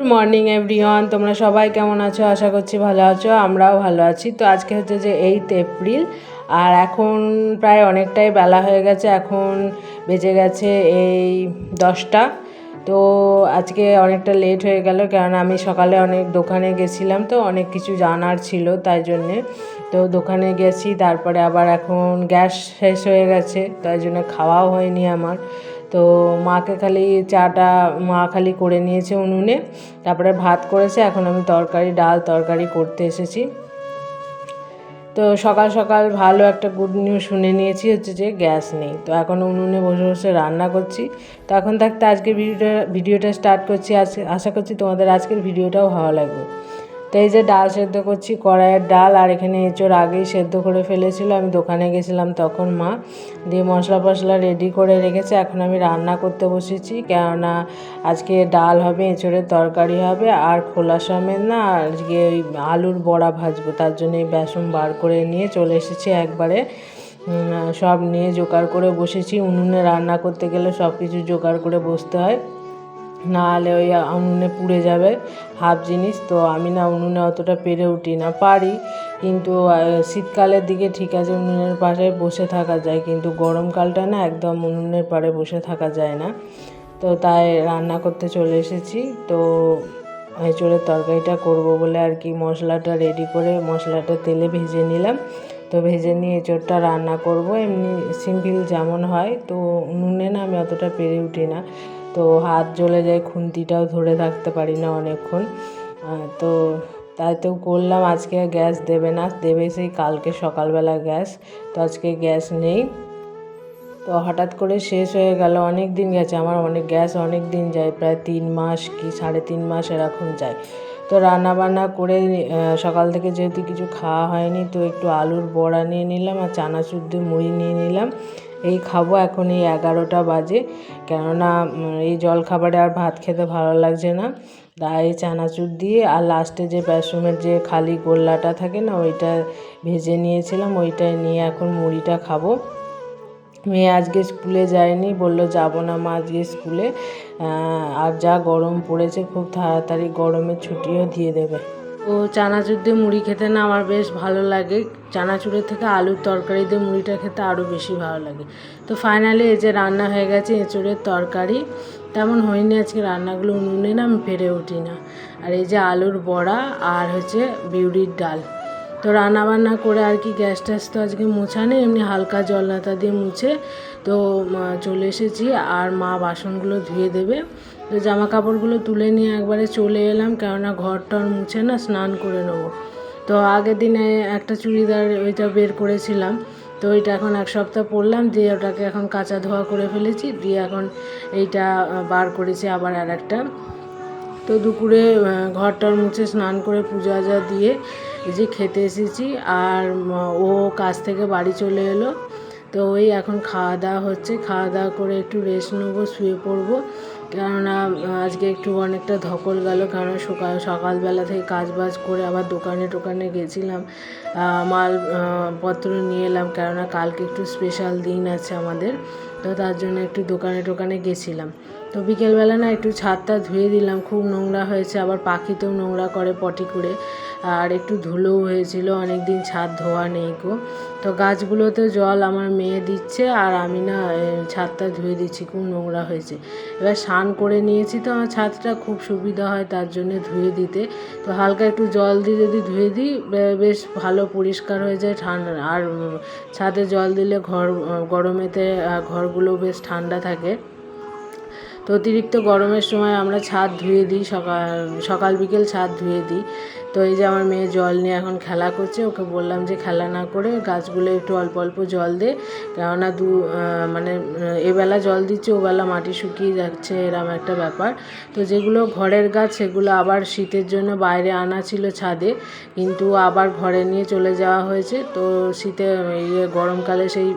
Good morning everyone, তোমরা সবাই কেমন আছো? আশা করছি ভালো আছো, আমরাও ভালো আছি। তো আজকে হচ্ছে যে 8 এপ্রিল, আর এখন প্রায় অনেকটাই বেলা হয়ে গেছে। এখন বেজে গেছে এই 10টা। তো আজকে অনেকটা লেট হয়ে গেল, কারণ আমি সকালে অনেক দোকানে গেছিলাম, তো অনেক কিছু জানার ছিল তাই জন্যে। তো দোকানে গেছি, তারপরে আবার এখন গ্যাস শেষ হয়ে গেছে, তাই জন্য খাওয়াও হয়নি আমার। তো মাকে খালি চাটা মা খালি করে নিয়েছে উনুনে, তারপরে ভাত করেছে। এখন আমি ডাল তরকারি করতে এসেছি। তো সকাল সকাল ভালো একটা গুড নিউজ শুনে নিয়েছি, হচ্ছে যে গ্যাস নেই। তো এখন উনুনে বসে বসে রান্না করছি। তো এখন থাকতে আজকের ভিডিওটা স্টার্ট করছি। আশা করছি তোমাদের আজকের ভিডিওটাও ভালো লাগবে। তো এই যে ডাল সেদ্ধ করছি, কড়াইয়ের ডাল, আর এখানে এঁচোড় আগেই সেদ্ধ করে ফেলেছিল। আমি দোকানে গেছিলাম তখন মা দিয়ে মশলা রেডি করে রেখেছে। এখন আমি রান্না করতে বসেছি, কেননা আজকে ডাল হবে, এঁচোড়ের তরকারি হবে, আর খোলা সমেত না আজকে ওই আলুর বড়া ভাজবো। তার জন্য এই বেসন বার করে নিয়ে চলে এসেছি একবারে। সব নিয়ে জোগাড় করে বসেছি। উনুনে রান্না করতে গেলে সব কিছু জোগাড় করে বসতে হয়, নাহলে ওই উনুনে পুড়ে যাবে হাফ জিনিস। তো আমি না উনুনে অতটা পেরে উঠি না, পারি কিন্তু শীতকালের দিকে ঠিক আছে উনুনের পাশে বসে থাকা যায়, কিন্তু গরমকালটা না একদম উনুনের পাড়ে বসে থাকা যায় না। তো তাই রান্না করতে চলে এসেছি। তো এঁচোড়ের তরকারিটা করব বলে আর কি মশলাটা রেডি করে মশলাটা তেলে ভেজে নিলাম। তো ভেজে নিয়ে এঁচোড়টা রান্না করব এমনি সিম্পল যেমন হয়। তো উনুনে না আমি অতটা পেরে উঠি না, তো হাত জ্বলে যায়, খুন্তিটাও ধরে থাকতে পারি না অনেকক্ষণ। তো তাইতেও করলাম। আজকে গ্যাস দেবে না, দেবে সেই কালকে সকালবেলা গ্যাস। তো আজকে গ্যাস নেই। তো হঠাৎ করে শেষ হয়ে গেল, অনেক দিন গেছে আমার, গ্যাস অনেক দিন যায়, প্রায় 3 মাস কি 3.5 মাস এরকম যায়। তো রান্নাবান্না করে সকাল থেকে যেহেতু কিছু খাওয়া হয়নি, তো একটু আলুর বড়া নিয়ে নিলাম আর চানাচুর দিয়ে মুড়ি নিয়ে নিলাম। এই খাবো এখন এই 11টা বাজে, কেননা এই জলখাবারে আর ভাত খেতে ভালো লাগছে না। তাই চানাচুর দিয়ে আর লাস্টে যে বেসনের যে খালি গোল্লাটা থাকে না, ওইটা ভেজে নিয়েছিলাম, ওইটাই নিয়ে এখন মুড়িটা খাবো। মেয়ে আজকে স্কুলে যায়নি, বললো যাব না মা আজকে স্কুলে, আর যা গরম পড়েছে খুব তাড়াতাড়ি গরমের ছুটিও দিয়ে দেবে। তো চানাচুর দিয়ে মুড়ি খেতে না আমার বেশ ভালো লাগে, চানাচুরের থেকে আলুর তরকারি দিয়ে মুড়িটা খেতে আরও বেশি ভালো লাগে। তো ফাইনালি এই যে রান্না হয়ে গেছে এঁচোড়ের তরকারি। তেমন হয়নি আজকে রান্নাগুলো, উনুনে না আমি পেরে উঠি না। আর এই যে আলুর বড়া আর হচ্ছে বিউলির ডাল। তো রান্নাবান্না করে আর কি গ্যাস ট্যাস তো আজকে মোছা নেই, এমনি হালকা জল নাতা দিয়ে মুছে তো চলে এসেছি। আর মা বাসনগুলো ধুয়ে দেবে। তো জামা কাপড়গুলো তুলে নিয়ে একবারে চলে এলাম, কেননা ঘর টর মুছে না স্নান করে নেবো। তো আগের দিনে একটা চুড়িদার ওইটা বের করেছিলাম, তো ওইটা এখন 1 সপ্তাহ পরলাম, দিয়ে ওটাকে এখন কাচা ধোয়া করে ফেলেছি, দিয়ে এখন এইটা বার করেছি আবার আর একটা। তো দুপুরে ঘর টর মুছে স্নান করে পূজা দিয়ে এই যে খেতে এসেছি। আর ও কাজ থেকে বাড়ি চলে এলো, তো ওই এখন খাওয়া দাওয়া হচ্ছে। খাওয়া দাওয়া করে একটু রেস্ট নেবো, শুয়ে পড়বো, কেননা আজকে একটু অনেকটা ধকল গেল, কারণ সকালবেলা থেকে কাজ বাজ করে আবার দোকানে গেছিলাম, মালপত্র নিয়ে এলাম, কেননা কালকে একটু স্পেশাল দিন আছে আমাদের। তো তার জন্য একটু দোকানে গেছিলাম। তো বিকেলবেলা না একটু ছাদটা ধুয়ে দিলাম, খুব নোংরা হয়েছে, আবার পাখিতেও নোংরা করে পটি করে, আর একটু ধুলোও হয়েছিল, অনেক দিন ছাদ ধোয়া নেই গো। তো গাছগুলোতে জল আমার মেয়ে দিচ্ছে, আর আমি না ছাদটা ধুয়ে দিচ্ছি, খুব নোংরা হয়েছে। এবার স্নান করে নিয়েছি, তো আমার ছাদটা খুব সুবিধা হয় তার জন্য ধুয়ে দিতে। তো হালকা একটু জল দিয়ে যদি ধুয়ে দিই বেশ ভালো পরিষ্কার হয়ে যায়, ঠান্ডা। আর ছাদে জল দিলে গরমেতে ঘরগুলো বেশ ঠান্ডা থাকে। তো অতিরিক্ত গরমের সময় আমরা ছাদ ধুয়ে দিই, সকাল বিকেল ছাদ ধুয়ে দিই। তো এই যে আমার মেয়ে জল নিয়ে এখন খেলা করছে, ওকে বললাম যে খেলা না করে গাছগুলো একটু অল্প অল্প জল দে, কেননা মানে এবেলা জল দিচ্ছে, ওবেলা মাটি শুকিয়ে যাচ্ছে, এরম একটা ব্যাপার। তো যেগুলো ঘরের গাছ সেগুলো আবার শীতের জন্য বাইরে আনা ছিল ছাদে, কিন্তু আবার ঘরে নিয়ে চলে যাওয়া হয়েছে। তো গরমকালে সেই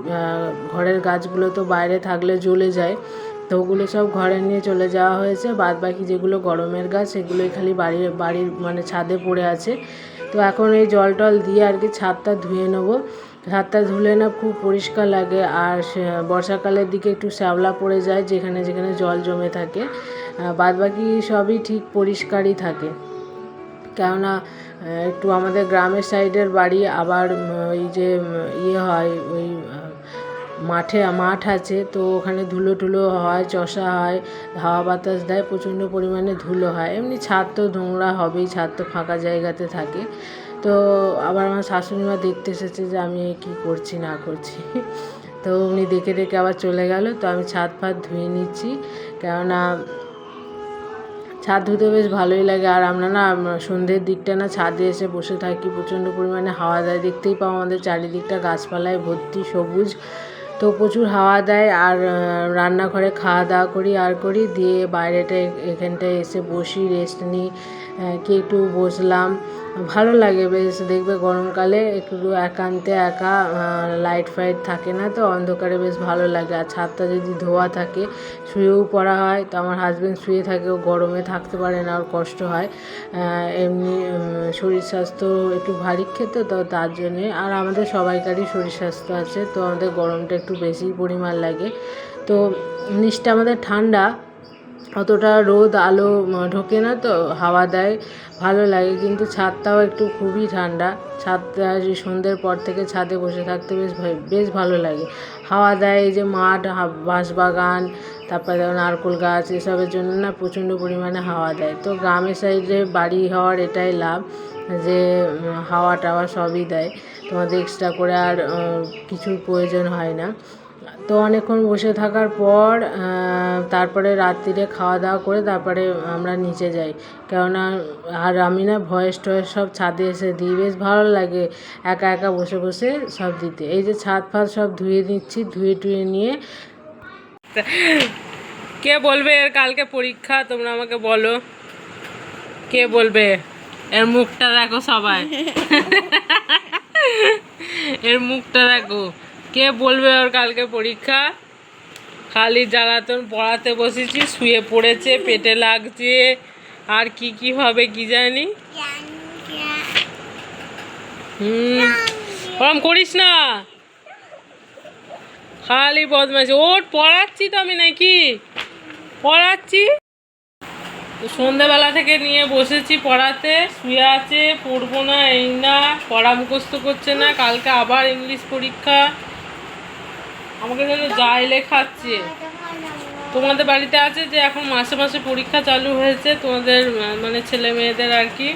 ঘরের গাছগুলো তো বাইরে থাকলে জ্বলে যায়, তো ওগুলো সব ঘরে নিয়ে চলে যাওয়া হয়েছে। বাদ বাকি যেগুলো গরমের গাছ সেগুলোই খালি বাড়ির মানে ছাদে পড়ে আছে। তো এখন এই জল টল দিয়ে আর কি ছাদটা ধুয়ে নেবো। ছাদটা ধুলে না খুব পরিষ্কার লাগে, আর বর্ষাকালের দিকে একটু শ্যাওলা পড়ে যায় যেখানে জল জমে থাকে। বাদবাকি সবই ঠিক পরিষ্কারই থাকে। কেননা একটু আমাদের গ্রামের সাইডের বাড়ি, আবার ওই যে ইয়ে হয়, ওই মাঠ আছে, তো ওখানে ধুলো টুলো হয়, চষা হয়, হাওয়া বাতাস দেয়, প্রচণ্ড পরিমাণে ধুলো হয়। এমনি ছাদ তো নোংরা হবেই, ছাদ তো ফাঁকা জায়গাতে থাকে। তো আবার আমার শাশুড়ি মা দেখতে এসেছে যে আমি কি করছি না করছি, তো উনি দেখে দেখে আবার চলে গেল। তো আমি ছাদ ফাদ ধুয়ে নিচ্ছি, কেননা ছাদ ধুতে বেশ ভালোই লাগে। আর আমরা না সন্ধ্যের দিকটা না ছাদে এসে বসে থাকি, প্রচণ্ড পরিমাণে হাওয়া দেয়, দেখতেই পাও আমাদের চারিদিকটা গাছপালায় ভর্তি সবুজ, তো প্রচুর হাওয়া দেয়। আর রান্নাঘরে খাওয়া দাওয়া করি দিয়ে বাইরেটা এখানটায় এসে বসি, রেস্ট নিই, কি একটু বসলাম, ভালো লাগে বেশ। দেখবে গরমকালে একটু একান্তে একা, লাইট ফাইট থাকে না, তো অন্ধকারে বেশ ভালো লাগে। আর ছাদটা যদি ধোয়া থাকে, শুয়েও পড়া হয়, তো আমার হাজব্যান্ড শুয়ে থাকে, ও গরমে থাকতে পারে না, ওর কষ্ট হয়। এমনি শরীর স্বাস্থ্য একটু ভারী খেতে, তো তার জন্যে। আর আমাদের সবাইকারই শরীর স্বাস্থ্য আছে, তো আমাদের গরমটা একটু বেশি পরিমাণ লাগে। তো নিচটা আমাদের ঠান্ডা, অতটা রোদ আলো ঢোকে না, তো হাওয়া দেয়, ভালো লাগে। কিন্তু ছাদটাও একটু খুবই ঠান্ডা, ছাদটা সন্ধ্যের পর থেকে ছাদে বসে থাকতে বেশ ভালো লাগে, হাওয়া দেয়। এই যে মাঠ, বাঁশবাগান, তারপরে নারকেল গাছ, এসবের জন্য না প্রচণ্ড পরিমাণে হাওয়া দেয়। তো গ্রামের সাইডে বাড়ি হওয়ার এটাই লাভ, যে হাওয়া টাওয়া সবই দেয়, তোমাদের এক্সট্রা করে আর কিছুর প্রয়োজন হয় না। তো অনেকক্ষণ বসে থাকার পর তারপরে রাত্রিরে খাওয়া দাওয়া করে তারপরে আমরা নিচে যাই, কেননা আর আমি না ভয়েস টয়েস সব ছাদে এসে দিই, বেশ ভালো লাগে একা একা বসে বসে সব দিতে। এই যে ছাদ ফাদ সব ধুয়ে নিচ্ছি, ধুয়ে টুয়ে নিয়ে। কে বলবে এর কালকে পরীক্ষা, তোমরা আমাকে বলো, কে বলবে? এর মুখটা দেখো সবাই, এর মুখটা দেখো, কে বলবে ওর কালকে পরীক্ষা? খালি জ্বালাতন, পড়াতে বসেছি, শুয়ে পড়েছে, পেটে লাগছে, আর কি হবে কি জানি। ওরম করিস না, খালি বদমাইশি। ওর পড়াচ্ছি তো আমি, নাকি পড়াচ্ছি? তো সন্ধ্যেবেলা থেকে নিয়ে বসেছি পড়াতে, শুয়ে আছে, পড়বো না, এই না, পড়া মুখস্থ করছে না। কালকে আবার ইংলিশ পরীক্ষা, আমাকে যেন যাই লেখাচ্ছে। তোমাদের বাড়িতে আছে যে এখন মাসে মাসে পরীক্ষা চালু হয়েছে, তোমাদের মানে ছেলে মেয়েদের আর কি,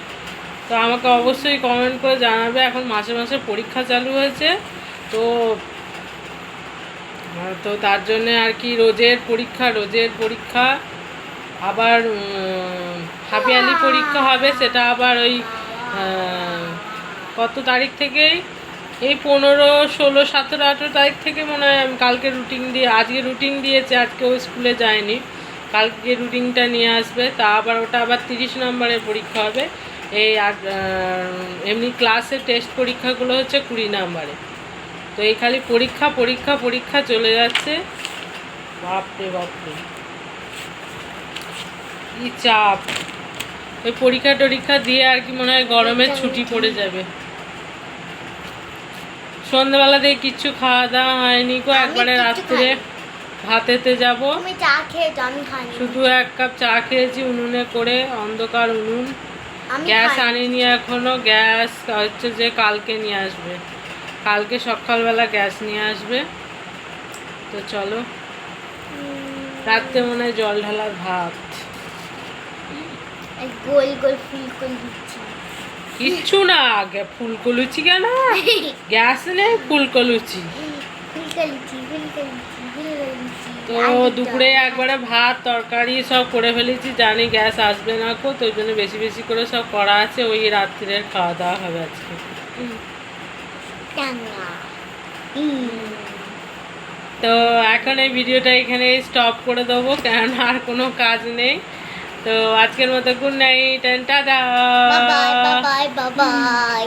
তো আমাকে অবশ্যই কমেন্ট করে জানাবে। এখন মাসে মাসে পরীক্ষা চালু হয়েছে, তো তার জন্যে আর কি রোজের পরীক্ষা। আবার হাফিয়ালি পরীক্ষা হবে, সেটা আবার ওই কত তারিখ থেকেই, এই 15, 16, 17, 18 তারিখ থেকে মনে হয়। কালকে আজকে রুটিন দিয়েছে, আজকে ও স্কুলে যায়নি, কালকে রুটিনটা নিয়ে আসবে। তা আবার ওটা আবার 30 নম্বরের পরীক্ষা হবে। এই এমনি ক্লাসে টেস্ট পরীক্ষাগুলো হচ্ছে 20 নম্বরে। তো এই খালি পরীক্ষা চলে যাচ্ছে, বাপরে কি চাপ। ওই পরীক্ষা দিয়ে আর কি মনে হয় গরমের ছুটি পড়ে যাবে। সন্ধ্যাবেলা দিয়ে কিচ্ছু খাওয়া দাওয়া হয়নি গো, একবারে রাত্রে ভাতেতে যাব। শুধু 1 কাপ চা খেয়েছি উনুনে করে, অন্ধকার উনুন, গ্যাস আনিনি এখনো। গ্যাস হচ্ছে যে কালকে নিয়ে আসবে, কালকে সকালবেলা গ্যাস নিয়ে আসবে। তো চলো, রাত্রে মনে হয় জল ঢালার ভাত, গোল গোল ফুলকো লুচি, কিচ্ছু না। ফুলকো লুচি কেন? গ্যাস নেই, ফুলকো লুচি। তো দুপুরে একবারে ভাত তরকারি সব করে ফেলেছি, জানি গ্যাস আসবে না কো, তো ওই জন্য বেশি বেশি করে সব করা আছে। ওই রাত্রিরের খাওয়া দাওয়া হবে আজকে। তো এখন এই ভিডিওটা এখানে স্টপ করে দেবো, কেন আর কোনো কাজ নেই। তো আজকের মতো good night, tata. Bye bye.